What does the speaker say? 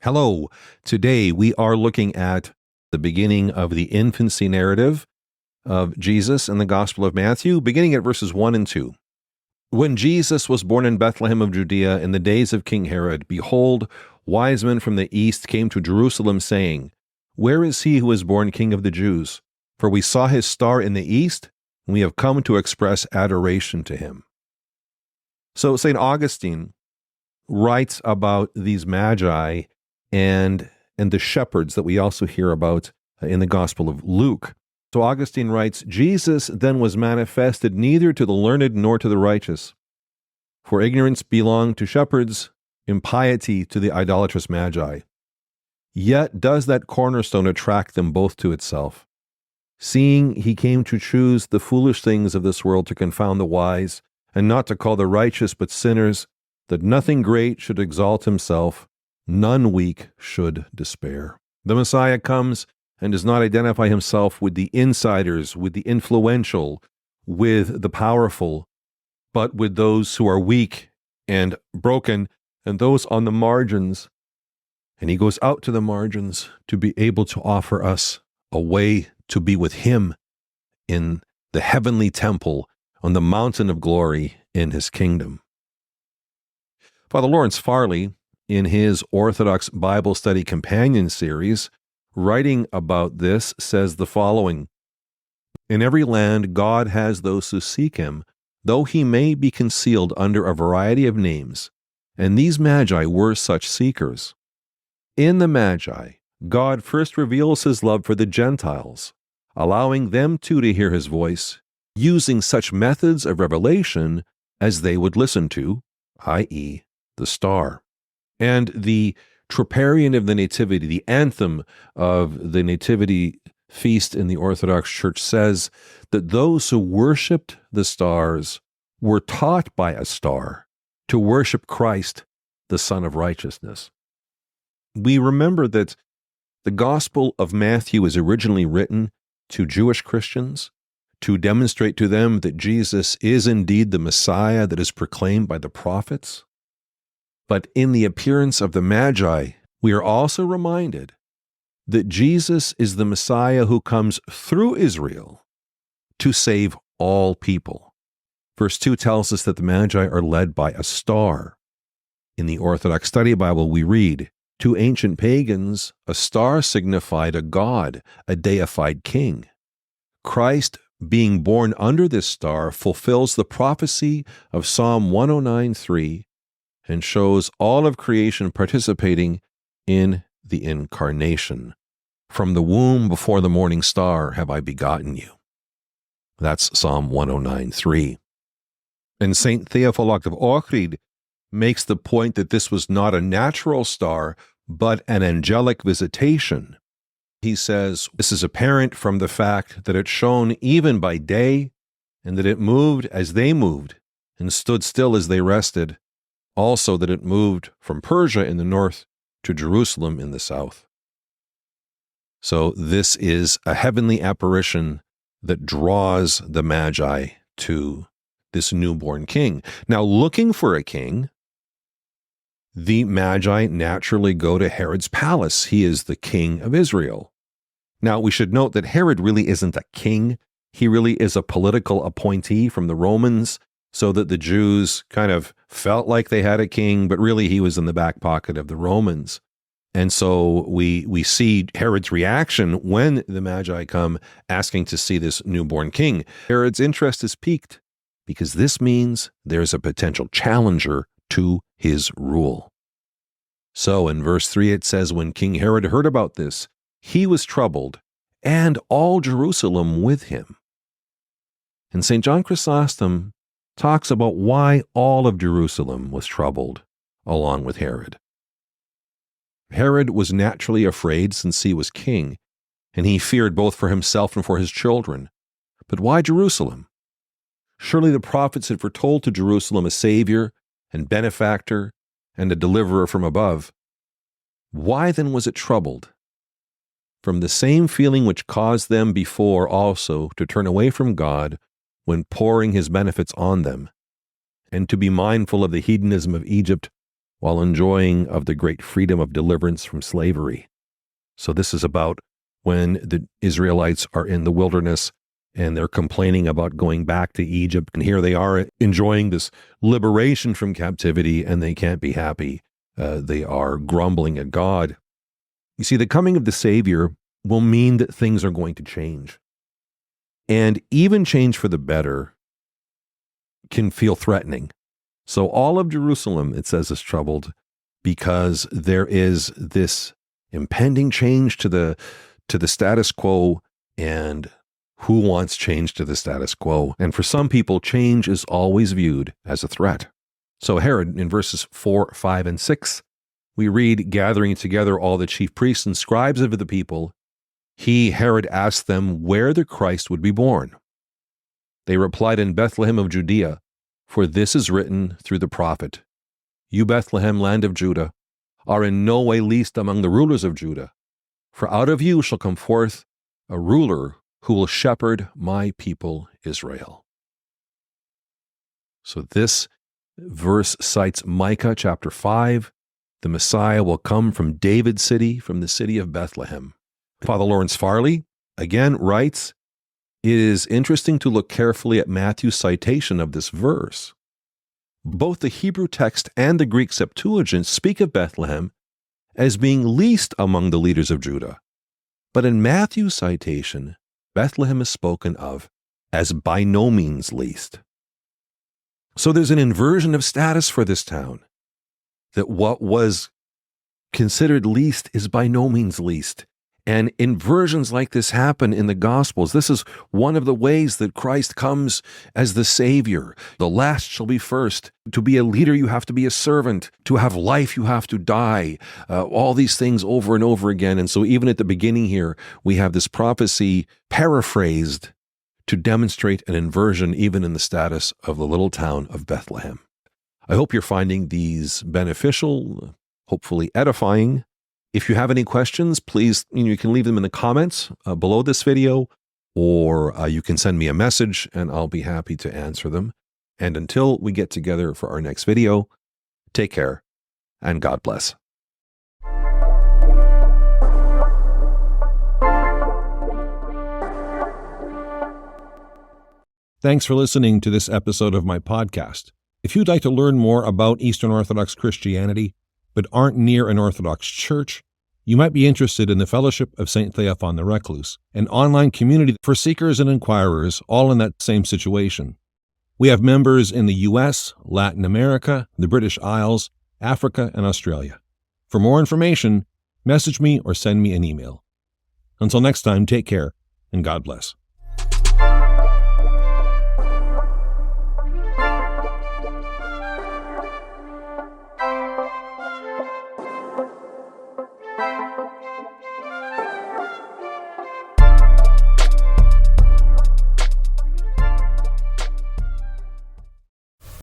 Hello. Today we are looking at the beginning of the infancy narrative of Jesus in the Gospel of Matthew, beginning at verses 1 and 2. When Jesus was born in Bethlehem of Judea in the days of King Herod, behold, wise men from the east came to Jerusalem, saying, Where is he who is born King of the Jews? For we saw his star in the east, and we have come to express adoration to him. So St. Augustine writes about these magi and the shepherds that we also hear about in the Gospel of Luke. So Augustine writes, Jesus then was manifested neither to the learned nor to the righteous. For ignorance belonged to shepherds, impiety to the idolatrous magi. Yet does that cornerstone attract them both to itself, seeing he came to choose the foolish things of this world to confound the wise, and not to call the righteous but sinners, that nothing great should exalt himself, none weak should despair. The Messiah comes and does not identify himself with the insiders, with the influential, with the powerful, but with those who are weak and broken and those on the margins. And he goes out to the margins to be able to offer us a way to be with him in the heavenly temple on the mountain of glory in his kingdom. Father Lawrence Farley, in his Orthodox Bible Study Companion series, writing about this, says the following: In every land God has those who seek him, though he may be concealed under a variety of names, and these magi were such seekers. In the magi, God first reveals his love for the Gentiles, allowing them too to hear his voice, using such methods of revelation as they would listen to, i.e., the star. And the Troparion of the Nativity, the anthem of the Nativity feast in the Orthodox Church, says that those who worshipped the stars were taught by a star to worship Christ, the Son of Righteousness. We remember that the Gospel of Matthew is originally written to Jewish Christians to demonstrate to them that Jesus is indeed the Messiah that is proclaimed by the prophets. But in the appearance of the Magi, we are also reminded that Jesus is the Messiah who comes through Israel to save all people. Verse 2 tells us that the Magi are led by a star. In the Orthodox Study Bible, we read, To ancient pagans, a star signified a god, a deified king. Christ, being born under this star, fulfills the prophecy of Psalm 109:3 and shows all of creation participating in the incarnation. From the womb before the morning star have I begotten you. That's Psalm 109:3. And St. Theophylact of Ohrid makes the point that this was not a natural star, but an angelic visitation. He says, this is apparent from the fact that it shone even by day, and that it moved as they moved, and stood still as they rested, also that it moved from Persia in the north to Jerusalem in the south. So this is a heavenly apparition that draws the Magi to this newborn king. Now, looking for a king, the Magi naturally go to Herod's palace. He is the king of Israel. Now, we should note that Herod really isn't a king. He really is a political appointee from the Romans, so that the Jews kind of felt like they had a king, but really he was in the back pocket of the Romans. And so we see Herod's reaction when the Magi come asking to see this newborn king. Herod's interest is piqued because this means there's a potential challenger to his rule. So in verse 3 it says, When King Herod heard about this, he was troubled, and all Jerusalem with him. And St. John Chrysostom talks about why all of Jerusalem was troubled along with Herod. Herod was naturally afraid since he was king, and he feared both for himself and for his children. But why Jerusalem? Surely the prophets had foretold to Jerusalem a Savior and benefactor and a deliverer from above. Why then was it troubled? From the same feeling which caused them before also to turn away from God when pouring his benefits on them, and to be mindful of the hedonism of Egypt, while enjoying of the great freedom of deliverance from slavery. So this is about when the Israelites are in the wilderness and they're complaining about going back to Egypt. And here they are enjoying this liberation from captivity, and they can't be happy. They are grumbling at God. You see, the coming of the Savior will mean that things are going to change. And even change for the better can feel threatening. So all of Jerusalem, it says, is troubled because there is this impending change to the status quo, and who wants change to the status quo? And for some people, change is always viewed as a threat. So Herod, in verses 4, 5, and 6, we read, gathering together all the chief priests and scribes of the people, he, Herod, asked them where the Christ would be born. They replied, in Bethlehem of Judea, for this is written through the prophet, you, Bethlehem, land of Judah, are in no way least among the rulers of Judah, for out of you shall come forth a ruler who will shepherd my people Israel. So this verse cites Micah chapter 5. The Messiah will come from David's city, from the city of Bethlehem. Father Lawrence Farley again writes, it is interesting to look carefully at Matthew's citation of this verse. Both the Hebrew text and the Greek Septuagint speak of Bethlehem as being least among the leaders of Judah. But in Matthew's citation, Bethlehem is spoken of as by no means least. So there's an inversion of status for this town, that what was considered least is by no means least. And inversions like this happen in the Gospels. This is one of the ways that Christ comes as the Savior. The last shall be first. To be a leader, you have to be a servant. To have life, you have to die. All these things over and over again. And so even at the beginning here, we have this prophecy paraphrased to demonstrate an inversion even in the status of the little town of Bethlehem. I hope you're finding these beneficial, hopefully edifying. If you have any questions, please, you can leave them in the comments below this video, or you can send me a message and I'll be happy to answer them. And until we get together for our next video, take care and God bless. Thanks for listening to this episode of my podcast. If you'd like to learn more about Eastern Orthodox Christianity, but aren't near an Orthodox church, you might be interested in the Fellowship of St. Theophan the Recluse, an online community for seekers and inquirers, all in that same situation. We have members in the U.S., Latin America, the British Isles, Africa, and Australia. For more information, message me or send me an email. Until next time, take care, and God bless.